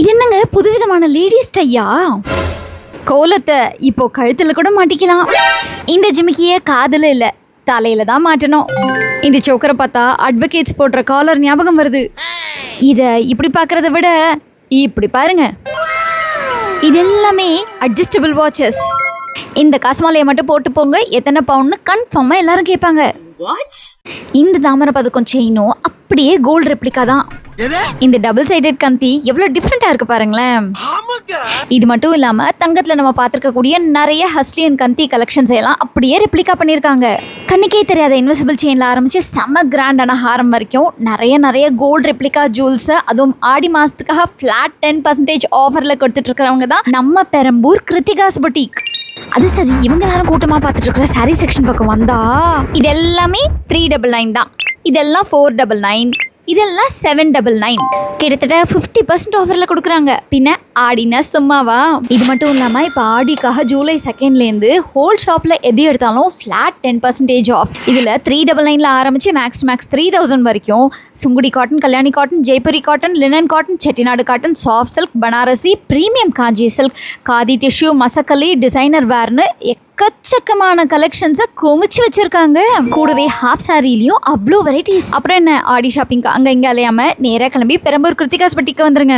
இது என்னங்க புதுவிதமான லேடிஸ் டையா? கோலத்தை இப்போ கழுத்துல கூட மாட்டிக்கலாம். இந்த ஜிமிக்கிய காதுல இல்ல தலையில தான் மாட்டணும். இந்த சோக்கரை பார்த்தா அட்வொகேட்ஸ் போடுற காலர் ஞாபகம் வருது. இத இப்படி பார்க்கறத விட இப்படி பாருங்க. இது எல்லாமே அட்ஜஸ்டபிள் வாட்சஸ். இந்த காசுமாலையை மட்டும் போட்டு போங்க, எத்தனை பவுன்னு கன்ஃபார்மா எல்லாரும் கேட்பாங்க. இந்த தாமரை பதக்கம் செயினும் அப்படியே கோல்டு ரெப்ளிகா தான். இந்த டபுள் சைடட் கந்தி எவ்வளவு டிஃப்ரெண்டா இருக்கு பாருங்களேன். இது மட்டும் இல்லாம தங்கத்துல நம்ம பார்த்திருக்கக்கூடிய நிறைய ஹஸ்லியன் கந்தி கலெக்ஷன்ஸ் எல்லாம் அப்படியே ரெப்ளிகா பண்ணிருக்காங்க. கண்ணுக்கே தெரியாத இன்விசிபிள் செயின்ல ஆரம்பிச்சு செம்ம கிராண்டான ஹாரம் வரைக்கும் நிறைய கோல்டு ரெப்ளிகா ஜுவல்ஸ், அதுவும் ஆடி மாசத்துக்காக ஃபிளாட் 10% ஆஃபர்ல கொடுத்துட்டு இருக்கிறவங்க தான் நம்ம பெரம்பூர் கிருத்திகாஸ் புட்டிக். அது சரி, இவங்க எல்லாரும் கூட்டமா பார்த்துட்டு இருக்கிற சாரி செக்ஷன் பக்கம் வந்தா இது எல்லாமே 399 தான். இதெல்லாம் 499, இதெல்லாம் 799. கிட்டத்தட்ட 50% ஆஃபர்ல கொடுக்குறாங்க. பின்ன ஆடினா சும்மாவா? இது மட்டும் இல்லாம இப்ப ஆடிக்காக ஜூலை 2nd ஹோல் ஷாப்ல எது எடுத்தாலும் ஃபிளாட் 10% ஆஃப். இதுல 399ல ஆரம்பிச்சு மேக்ஸ் 3000 வரைக்கும் Sungudi cotton, Kalyani cotton, Jaipuri cotton, linen cotton, Chettinad cotton, soft silk, Banarasi, premium Kanchi silk, khadi tissue, Masakali, designer வேர்னு எக்கச்சக்கமான கலெக்ஷன்ஸை குமிச்சு வச்சிருக்காங்க. கூடவே ஹாஃப் சாரிலையும் அவ்வளோ வெரைட்டிஸ். அப்புறம் என்ன, ஆடி ஷாப்பிங் அங்க இங்க அலையாம நேரா கிளம்பி பெரம்பூர் கிருத்திகாஸ் புட்டிக்கு வந்துருங்க.